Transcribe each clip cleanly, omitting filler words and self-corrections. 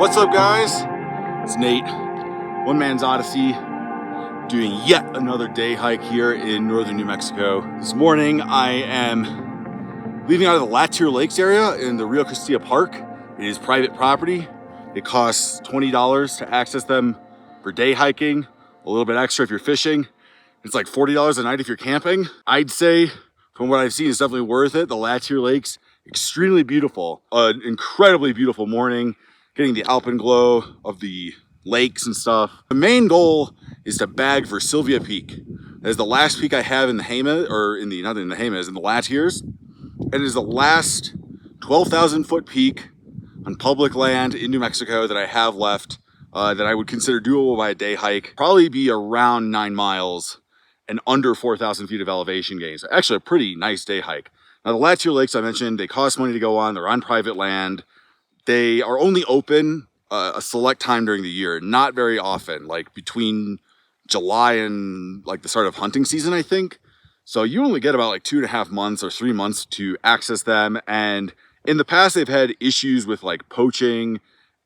What's up, guys? It's Nate, One Man's Odyssey, doing yet another day hike here in northern New Mexico. This morning I am leaving out of the Latir Lakes area in the Rio Costilla Park. It is private property. It costs $20 to access them for day hiking, a little bit extra if you're fishing. It's like $40 a night if you're camping. I'd say, from what I've seen, it's definitely worth it. The Latir Lakes, extremely beautiful. An incredibly beautiful morning, getting the alpenglow of the lakes and stuff. The main goal is to bag Virsylvia Peak. That is the last peak I have in the Jemez, or not in the Jemez, in the Latirs. And it is the last 12,000 foot peak on public land in New Mexico that I have left that I would consider doable by a day hike. Probably be around 9 miles and under 4,000 feet of elevation gains. Actually a pretty nice day hike. Now the Latir Lakes I mentioned, they cost money to go on. They're on private land. They are only open a select time during the year, not very often, like between July and like the start of hunting season, I think. So you only get about like 2.5 months or 3 months to access them. And in the past, they've had issues with like poaching,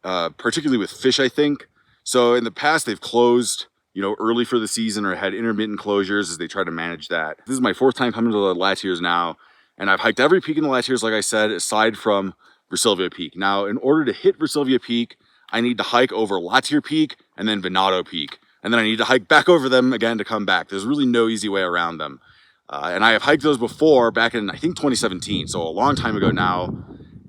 particularly with fish, I think. So in the past, they've closed, early for the season or had intermittent closures as they try to manage that. This is my 4th time coming to the Latirs now, and I've hiked every peak in the Latirs, like I said, aside from Virsylvia Peak. Now, in order to hit Virsylvia Peak, I need to hike over Latir Peak and then Venado Peak. And then I need to hike back over them again to come back. There's really no easy way around them. And I have hiked those before back in, I think, 2017. So a long time ago now.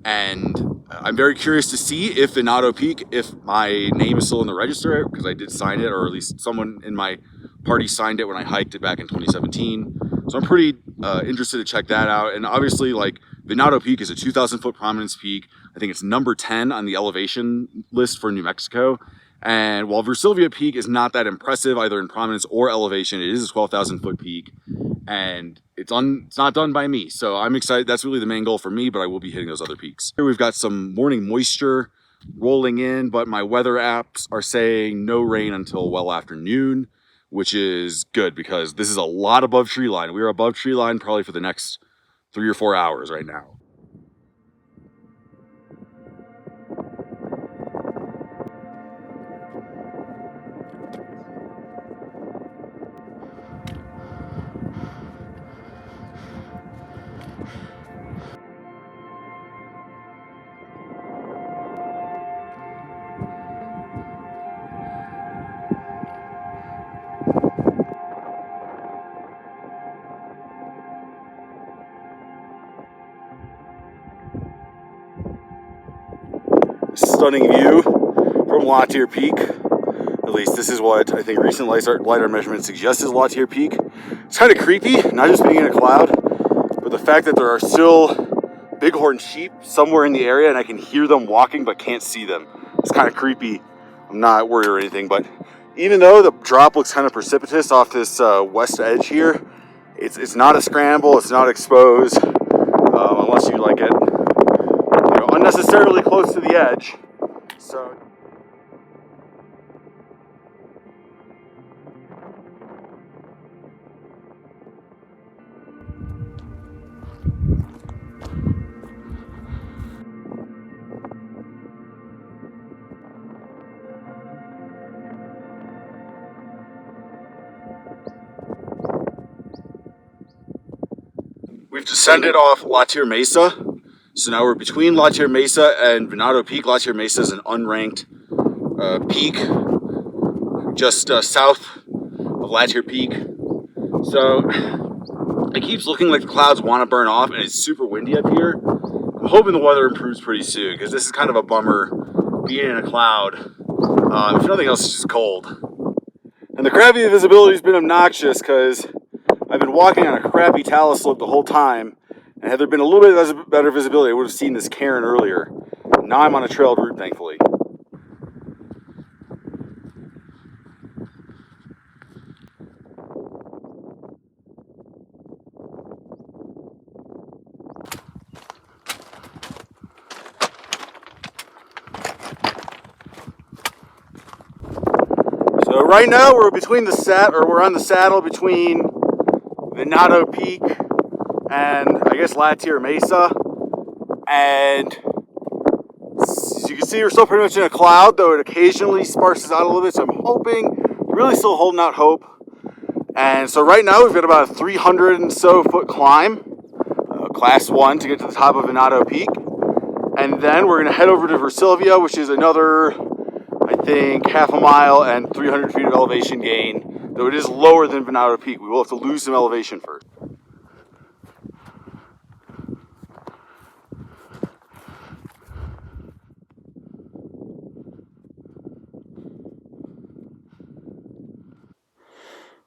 And I'm very curious to see if Venado Peak, if my name is still in the register, because I did sign it, or at least someone in my party signed it when I hiked it back in 2017. So I'm pretty interested to check that out. And obviously, like, Venado Peak is a 2,000 foot prominence peak. I think it's number 10 on the elevation list for New Mexico. And while Virsylvia Peak is not that impressive, either in prominence or elevation, it is a 12,000 foot peak. And it's not done by me. So I'm excited. That's really the main goal for me, but I will be hitting those other peaks. Here we've got some morning moisture rolling in, but my weather apps are saying no rain until well after noon, which is good because this is a lot above tree line. We are above tree line probably for the next 3 or 4 hours right now. Stunning view from Latir Peak. At least this is what I think recent LiDAR measurements suggest is Latir Peak. It's kind of creepy, not just being in a cloud, but the fact that there are still bighorn sheep somewhere in the area and I can hear them walking but can't see them. It's kind of creepy. I'm not worried or anything, but even though the drop looks kind of precipitous off this west edge here, it's not a scramble, it's not exposed, unless you like it unnecessarily close to the edge. So we've descended off Latir Mesa. So now we're between Latir Mesa and Venado Peak. Latir Mesa is an unranked peak just south of Latir Peak. So it keeps looking like the clouds want to burn off and it's super windy up here. I'm hoping the weather improves pretty soon because this is kind of a bummer being in a cloud. If nothing else, it's just cold. And the crappy visibility has been obnoxious because I've been walking on a crappy talus slope the whole time. And had there been a little bit better visibility, I would have seen this cairn earlier. Now I'm on a trailed route, thankfully. So right now we're we're on the saddle between Venado Peak and I guess Latir Mesa, and as you can see we're still pretty much in a cloud, though it occasionally sparses out a little bit, so I'm hoping, really still holding out hope. And so right now we've got about a 300 and so foot climb, class 1 to get to the top of Venado Peak. And then we're going to head over to Virsylvia, which is another, I think, half a mile and 300 feet of elevation gain, though it is lower than Venado Peak. We will have to lose some elevation first.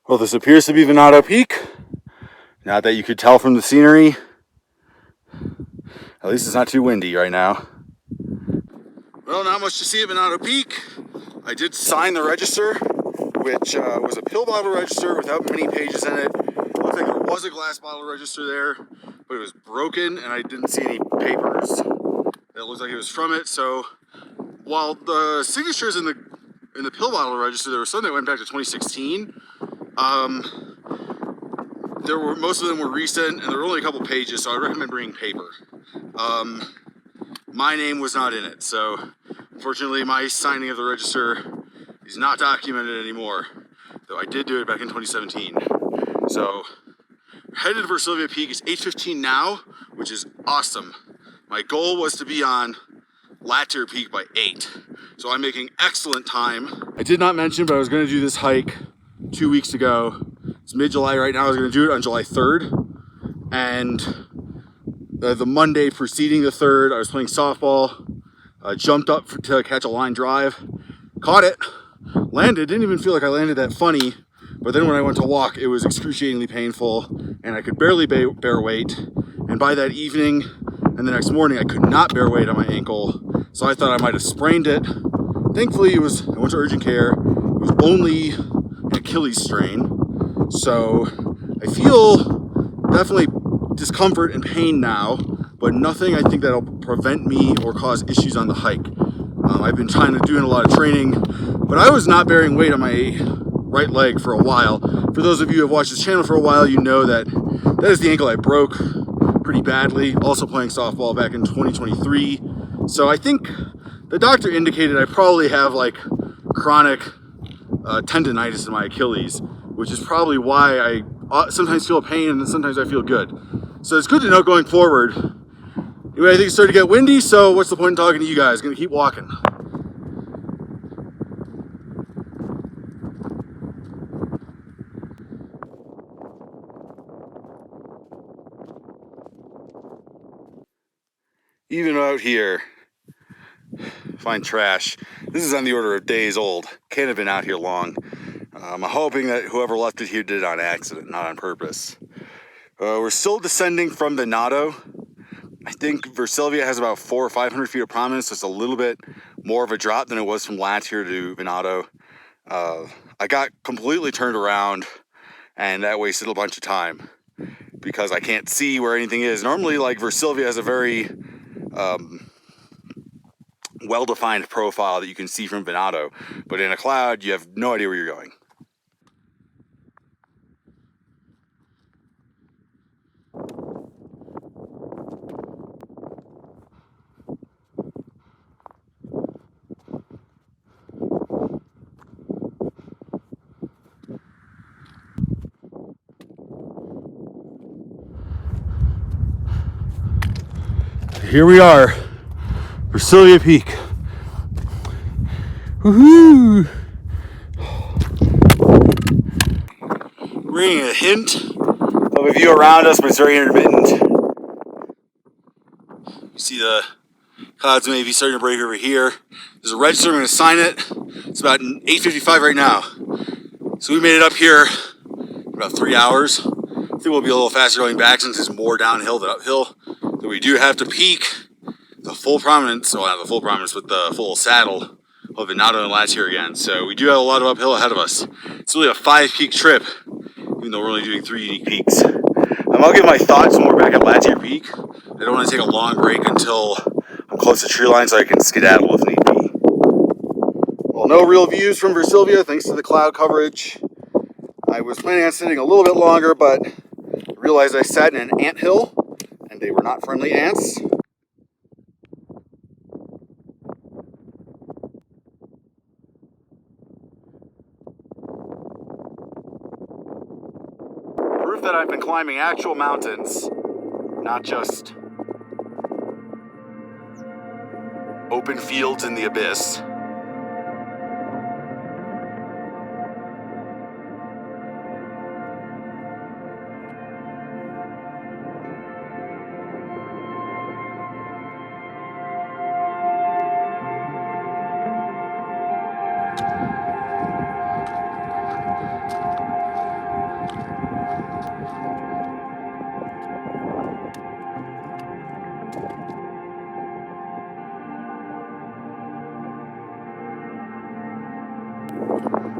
Well, this appears to be Venado Peak. Not that you could tell from the scenery. At least it's not too windy right now. Well, not much to see at Venado Peak. I did sign the register, which was a pill bottle register without many pages in it. Looks like there was a glass bottle register there, but it was broken and I didn't see any papers that looked like it was from it. So while the signatures in the pill bottle register, there were some that went back to 2016. Most of them were recent, and there were only a couple pages, so I recommend bringing paper. My name was not in it, so unfortunately my signing of the register is not documented anymore, though I did do it back in 2017. So headed to Virsylvia Peak. It's 8:15 now, which is awesome. My goal was to be on Latir Peak by 8, so I'm making excellent time. I did not mention, but I was going to do this hike 2 weeks ago. It's mid-July right now. I was going to do it on July 3rd, and the Monday preceding the 3rd, I was playing softball, jumped up to catch a line drive, caught it, landed, didn't even feel like I landed that funny, but then when I went to walk, it was excruciatingly painful, and I could barely bear weight, and by that evening and the next morning, I could not bear weight on my ankle, so I thought I might have sprained it. Thankfully, I went to urgent care. It was only an Achilles strain. So I feel definitely discomfort and pain now, but nothing I think that'll prevent me or cause issues on the hike. I've been doing a lot of training, but I was not bearing weight on my right leg for a while. For those of you who have watched this channel for a while, you know that is the ankle I broke pretty badly, also playing softball back in 2023. So I think the doctor indicated I probably have like chronic tendonitis in my Achilles, which is probably why I sometimes feel pain and then sometimes I feel good. So it's good to know going forward. Anyway, I think it's starting to get windy, so what's the point in talking to you guys? Gonna keep walking. Even out here, find trash. This is on the order of days old. Can't have been out here long. I'm hoping that whoever left it here did it on accident, not on purpose. We're still descending from Venado. I think Virsylvia has about 400 or 500 feet of prominence, so it's a little bit more of a drop than it was from Latir to Venado. I got completely turned around, and that wasted a bunch of time because I can't see where anything is. Normally, like, Virsylvia has a very well-defined profile that you can see from Venado, but in a cloud, you have no idea where you're going. Here we are, Virsylvia Peak. Woohoo! We're getting a hint of a view around us, but it's very intermittent. You see the clouds maybe starting to break over here. There's a register, I'm going to sign it. It's about 8:55 right now. So we made it up here in about 3 hours. I think we'll be a little faster going back since it's more downhill than uphill. So we do have to peak the full prominence, well, not the full prominence, but the full saddle of Venado and Latir again. So we do have a lot of uphill ahead of us. It's really a 5-peak trip, even though we're only doing 3 unique peaks. I'll give my thoughts when we're back at Latir Peak. I don't want to take a long break until I'm close to tree line so I can skedaddle if need be. Well, no real views from Virsylvia thanks to the cloud coverage. I was planning on sitting a little bit longer, but I realized I sat in an anthill and they were not friendly ants. proof that I've been climbing actual mountains, not just open fields in the abyss.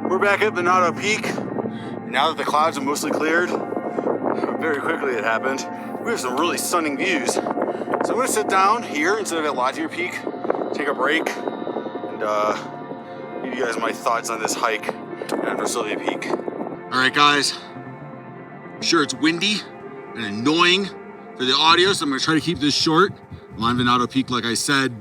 We're back at Venado Peak. Now that the clouds are mostly cleared, very quickly it happened, we have some really stunning views. So I'm gonna sit down here instead of at Latir Peak, take a break, and give you guys my thoughts on this hike at Virsylvia Peak. All right, guys, I'm sure it's windy and annoying for the audio, so I'm gonna try to keep this short. I'm on Venado Peak, like I said,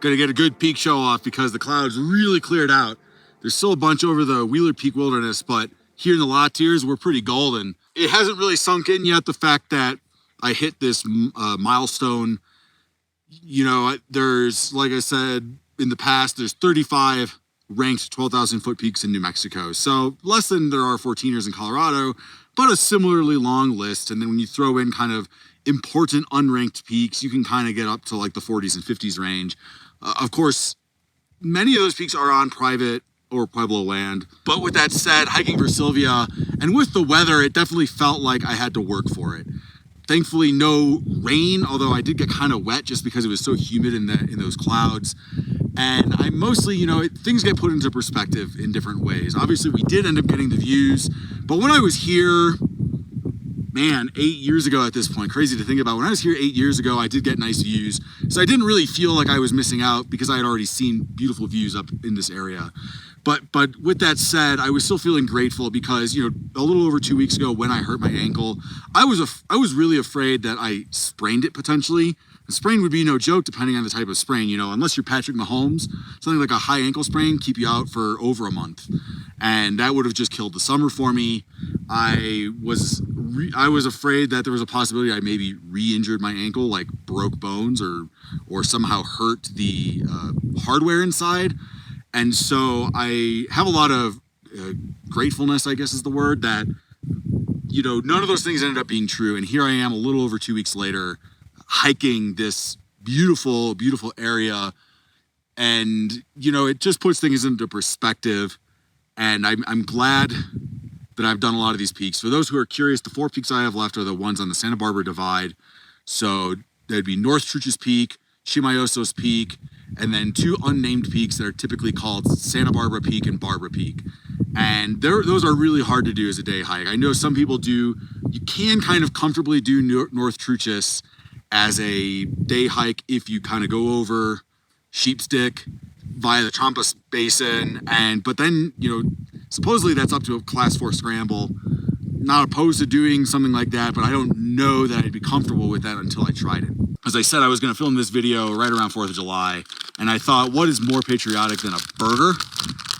gonna get a good peak show off because the clouds really cleared out. There's still a bunch over the Wheeler Peak Wilderness, but here in the Latirs, we're pretty golden. It hasn't really sunk in yet, the fact that I hit this milestone. You know, there's, like I said, in the past, there's 35 ranked 12,000 foot peaks in New Mexico. So less than there are 14ers in Colorado, but a similarly long list. And then when you throw in kind of important unranked peaks, you can kind of get up to like the 40s and 50s range. Of course, many of those peaks are on private or Pueblo land. But with that said, hiking Virsylvia, and with the weather, it definitely felt like I had to work for it. Thankfully, no rain, although I did get kind of wet just because it was so humid in those clouds. And I mostly, you know, things get put into perspective in different ways. Obviously, we did end up getting the views, but when I was here, man, 8 years ago at this point, crazy to think about. When I was here 8 years ago, I did get nice views. So I didn't really feel like I was missing out because I had already seen beautiful views up in this area. But with that said, I was still feeling grateful because, you know, a little over 2 weeks ago when I hurt my ankle, I was really afraid that I sprained it potentially. A sprain would be no joke depending on the type of sprain, you know, unless you're Patrick Mahomes, something like a high ankle sprain keep you out for over a month. And that would have just killed the summer for me. I was afraid that there was a possibility I maybe re-injured my ankle, like broke bones or somehow hurt the hardware inside. And so I have a lot of gratefulness, I guess is the word, that, you know, none of those things ended up being true. And here I am a little over 2 weeks later, hiking this beautiful, beautiful area. And, you know, it just puts things into perspective. And I'm glad that I've done a lot of these peaks. For those who are curious, the 4 peaks I have left are the ones on the Santa Barbara Divide. So there'd be North Truchas Peak, Chimayosos Peak, and then 2 unnamed peaks that are typically called Santa Barbara Peak and Barbara Peak. And those are really hard to do as a day hike. I know some people do. You can kind of comfortably do North Truchas as a day hike if you kind of go over Sheepstick via the Trampas Basin. But then, you know, supposedly that's up to a class 4 scramble. Not opposed to doing something like that, but I don't know that I'd be comfortable with that until I tried it. As I said, I was going to film this video right around 4th of July, and I thought, what is more patriotic than a burger?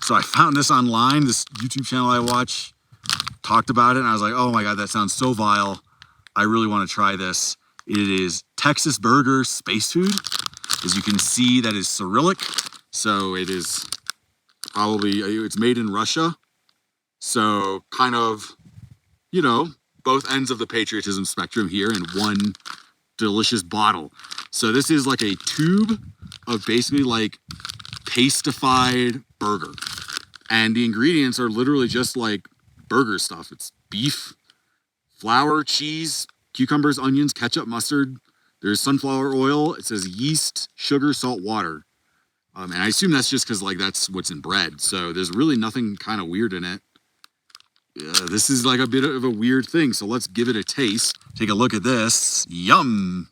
So I found this online, this YouTube channel I watch talked about it, and I was like, oh my God, that sounds so vile. I really want to try this. It is Texas Burger Space Food. As you can see, that is Cyrillic. So it is probably, it's made in Russia. So kind of, you know, both ends of the patriotism spectrum here in one delicious bottle. So this is like a tube of basically like pastified burger. And the ingredients are literally just like burger stuff. It's beef, flour, cheese, cucumbers, onions, ketchup, mustard. There's sunflower oil. It says yeast, sugar, salt, water. And I assume that's just because like that's what's in bread. So there's really nothing kind of weird in it. This is like a bit of a weird thing. So let's give it a taste. Take a look at this. Yum.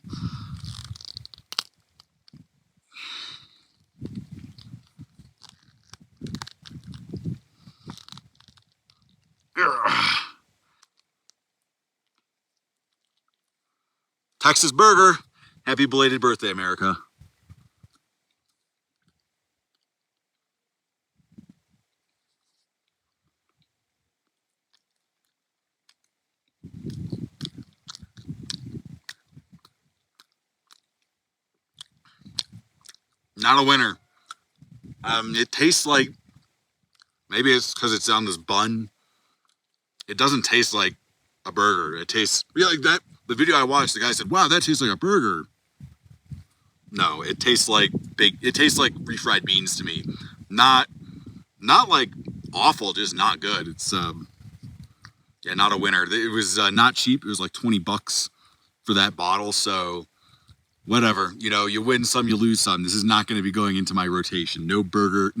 Texas Burger. Happy belated birthday, America. Not a winner. It tastes like, maybe it's because it's on this bun. It doesn't taste like a burger. It tastes, yeah, like that. The video I watched, the guy said, wow, that tastes like a burger. No, it tastes like it tastes like refried beans to me. Not like awful, just not good. It's, yeah, not a winner. It was not cheap. It was like 20 bucks for that bottle. So whatever, you know, you win some, you lose some. This is not going to be going into my rotation. No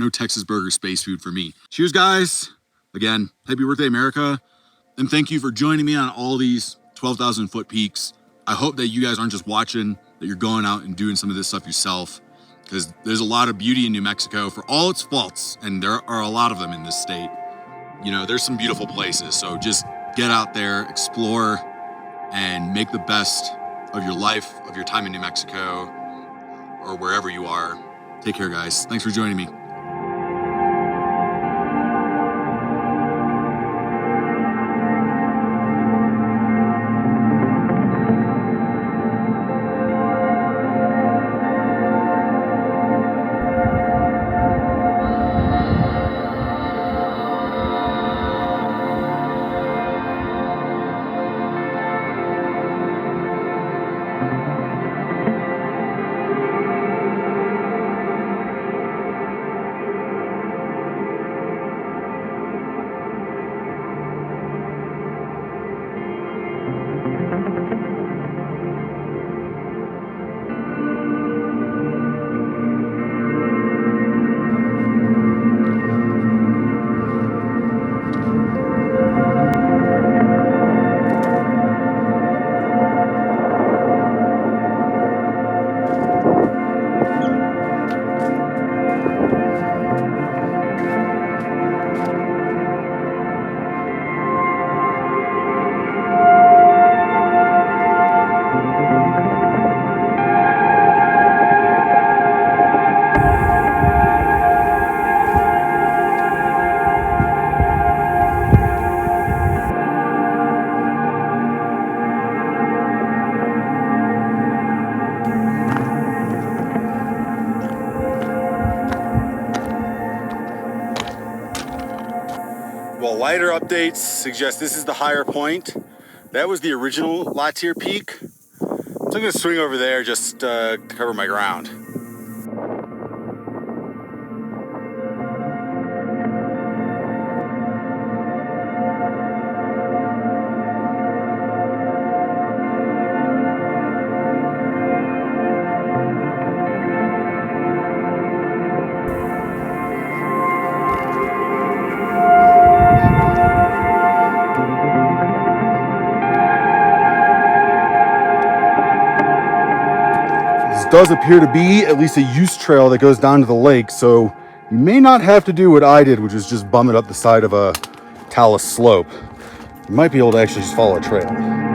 Texas burger space food for me. Cheers, guys. Again, happy birthday, America. And thank you for joining me on all these 12,000 foot peaks. I hope that you guys aren't just watching, that you're going out and doing some of this stuff yourself, because there's a lot of beauty in New Mexico for all its faults. And there are a lot of them in this state. You know, there's some beautiful places. So just get out there, explore, and make the best of your life, of your time in New Mexico, or wherever you are. Take care, guys. Thanks for joining me. Well, lighter updates suggest this is the higher point. That was the original Latir Peak. So I'm gonna swing over there just to cover my ground. Does appear to be at least a use trail that goes down to the lake, so you may not have to do what I did, which is just bum it up the side of a talus slope. You might be able to actually just follow a trail.